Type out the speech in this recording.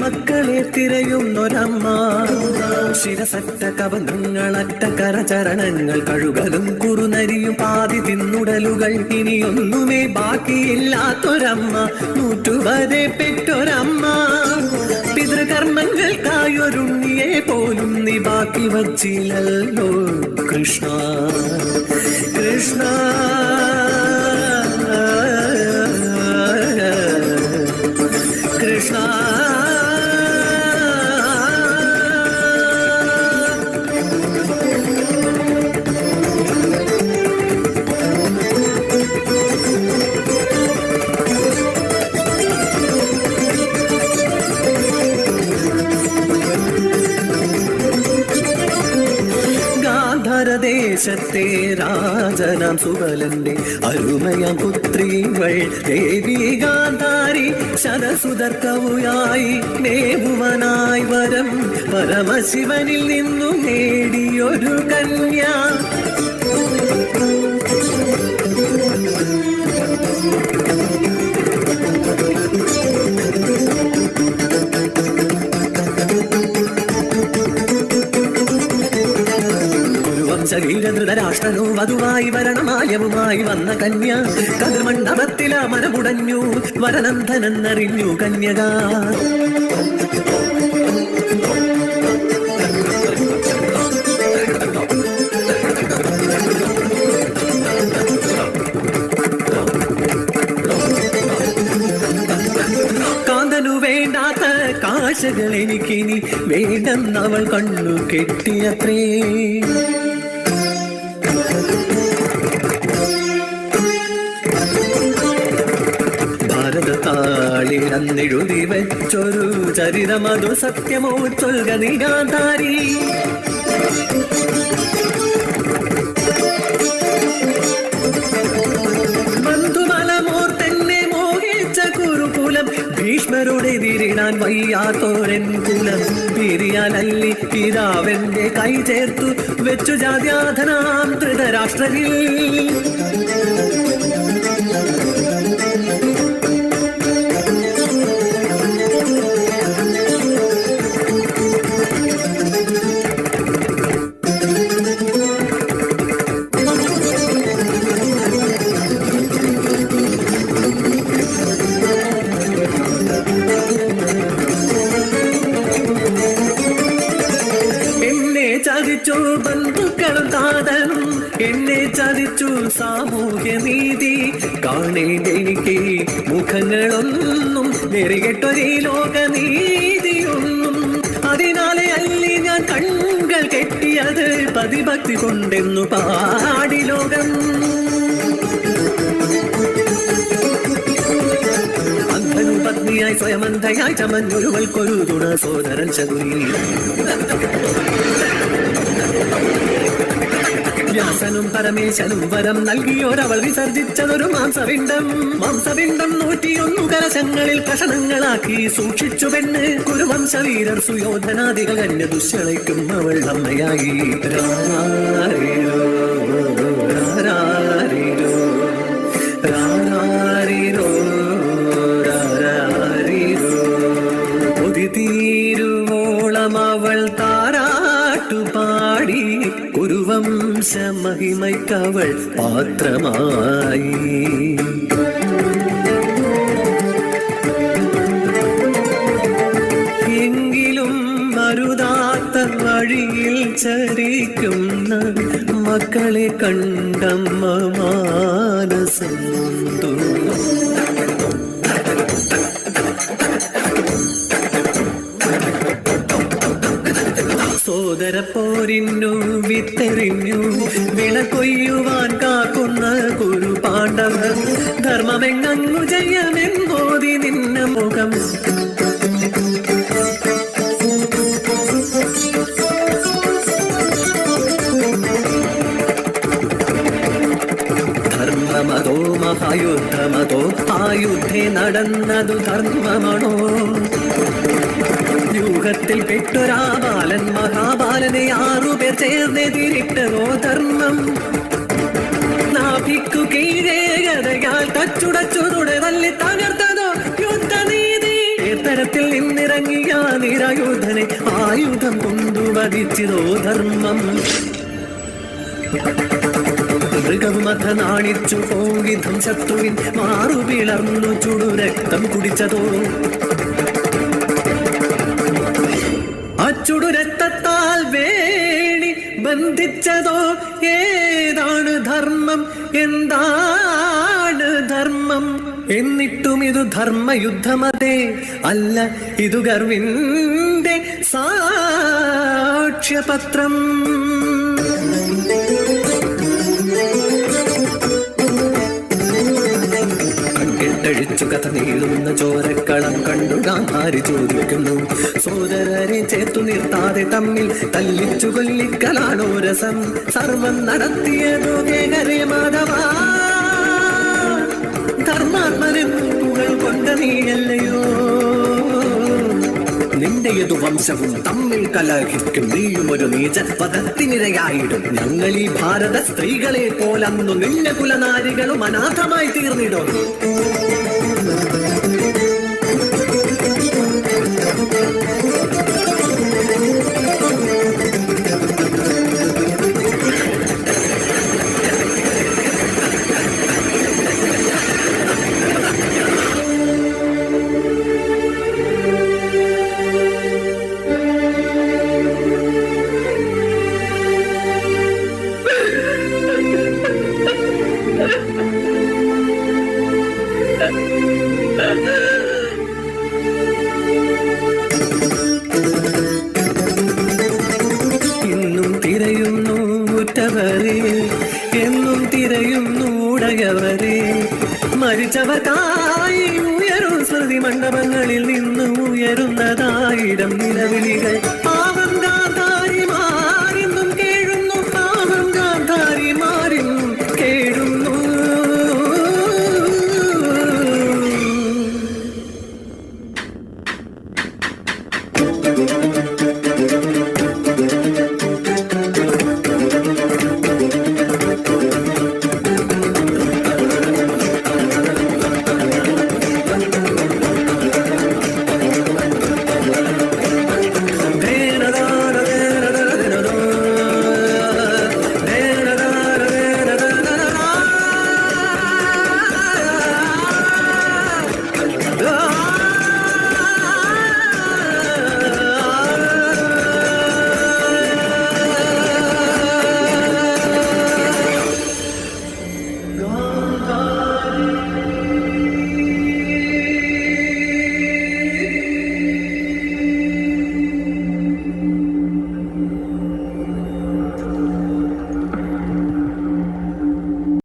മക്കളെ തിരയുന്നൊരമ്മ. ശിരസറ്റ കവനങ്ങളറ്റ കരചരണങ്ങൾ കഴുകലും കുറുനരിയും പാതി തിന്നുടലുകൾ ഇനിയൊന്നുമേ ബാക്കിയില്ലാത്തൊരമ്മ. നൂറ്റുവരെ പെറ്റൊരമ്മ. പിതൃകർമ്മങ്ങൾക്കായൊരുണ്ണിയെ പോലും നീ ബാക്കി വച്ചില്ലല്ലോ കൃഷ്ണ കൃഷ്ണ. കൃഷ്ണ ദേശത്തെ രാജനാം സുബലന്റെ അരുമയാം പുത്രികൾ ദേവി ഗാന്ധാരി ശരസുതർക്കവുയായി മേവുവനായി വരം പരമശിവനിൽ നിന്നു നേടിയൊരു കന്യ. ധൃതരാഷ്ട്രനോ വധുവായി വരണമായവുമായി വന്ന കന്യ. കതിർമണ്ഡപത്തില മനമുടഞ്ഞു വരനന്ദനെന്നറിഞ്ഞു കന്യക. കാന്തനു വേണ്ടാത്ത കാശകൾ എനിക്കിനി വേണ്ടെന്നവൾ കണ്ണു കെട്ടിയത്രേ. ഭാരതത്താളിലെഴുതി വെച്ചൊരു ചരിതമതു സത്യമോ ചൊൽക നീ ഗാന്ധാരി. ബന്ധുബലമോർത്തെന്നെ മോഹിച്ച കുരുകുലം ഭീഷ്മരോടെതിരിടാൻ വയ്യാത്തോരൻ കുലം. പിരിയാലല്ലി പിതാവെന്റെ കൈ ചേർത്തു വെച്ചു ജാത്യാധനാം ധൃതരാഷ്ട്രനിൽ. ചതിച്ചു ബന്ധുക്കളും താതനും എന്നെ ചതിച്ചു സാമൂഹ്യനീതി. കാണേണ്ടെനിക്ക് മുഖങ്ങളൊന്നും നെറികെട്ടൊരേ ലോകനീതിയൊന്നും. അതിനാലെ അല്ലി ഞാൻ കണ്ണുകൾ കെട്ടിയത് പതിഭക്തി കൊണ്ടെന്നു പാടി ലോകം. പത്നിയായി സ്വയമന്ധയായി ചമഞ്ഞൊരുവൾക്കൊരു തുണ സോദരൻ ശകുനി. വ്യാസനും പരമേശനും വരം നൽകിയോരവൾ വിസർജിച്ചതൊരു മാംസപിണ്ഡം. മാംസപിണ്ഡം 101 കലശങ്ങളിൽ കഷണങ്ങളാക്കി സൂക്ഷിച്ചു പെണ്ണ്. കുരുവംശവീരർ സുയോധനാദികൾ കന്യ ദുശ്ശളയ്ക്കും അവൾ അമ്മയായി. രാരിരോ രാരിരോ രാരിരോ തീരുവോളം അവൾ താരാട്ടുപാടി കുരുവംശമഹിമയ്ക്കവൾ പാത്രമായി. എങ്കിലും മരുതാത്ത വഴിയിൽ ചരിക്കുന്ന മക്കളെ കണ്ടമ്മ മാനസം. സോദരപ്പോരിന്നു വിത്തെറിഞ്ഞു വിള കൊയ്യുവാൻ കാക്കുന്ന കുരു പാണ്ഡവർ. ധർമ്മമെങ്ങു ജയമെന്നോതി നിന്ന മുഖം. ധർമ്മമതോ മഹായുദ്ധമതോ ആയുദ്ധേ നടന്നതു ധർമ്മമാണോ? വ്യൂഹത്തിൽ പെട്ടൊരാ ബാലൻ മഹാബാലനെ 6 പേർ ചേർന്നെതിരിട്ടതോ ധർമ്മം. നാഭിക്കു കീഴേ ഗതയാൽ തച്ചുടച്ചുരുടെ തല്ലി തകർത്തതോ യുദ്ധനീതി. നീർത്തരത്തിൽ നിന്നിറങ്ങിയ നിരായുധനെ ആയുധം കൊണ്ടു വധിച്ചതോ ധർമ്മം. മൃഗവുമഥ നാണിച്ചു പോകിധം ശത്രുവിൻ മാറുപിളർന്നു ചുടുരക്തം കുടിച്ചതോ. ചുടുരക്തത്താൽ വേണി ബന്ധിച്ചതോ. ഏതാണ് ധർമ്മം, എന്താണ് ധർമ്മം? എന്നിട്ടും ഇതു ധർമ്മയുദ്ധമതേ അല്ല, ഇതു ഗർവിന്റെ സാക്ഷ്യപത്രം. കെട്ടഴിച്ചു കഥ നീളുന്ന ചോരക്കളം കണ്ടു ഗാന്ധാരി ചോദിക്കുന്നു. സോദരരെ ചേർത്തു നിർത്താതെ തമ്മിൽ തല്ലിച്ചു കൊല്ലിക്കലാണോ രസം? സർവം നടത്തിയതോ കേകരേ മാധവ. ധർമാത്മനെന്നുകൾ കൊണ്ട നീയല്ലയോ? നിന്റെയതു വംശവും തമ്മിൽ കലഹിക്കും. നീയും ഒരു നീച പദത്തിനിരയായിടും. ഞങ്ങൾ ഈ ഭാരത സ്ത്രീകളെ പോലന്നു നിന്റെ കുലനാരികളും അനാഥമായി തീർന്നിടും. ഇന്നും തിരയുന്നു ഉറ്റവരെ, എന്നും തിരയുന്നു ഉടയവരെ. മരിച്ചവർക്കായി ഉയരും സ്മൃതി മണ്ഡപങ്ങളിൽ നിന്ന് ഉയരുന്നതായിരം നിലവിളികൾ. പാവം ഗാന്ധാരി മാറിന്നും കേഴുന്നു, പാവം ഗാന്ധാരി മാറിന്നും കേഴുന്നു.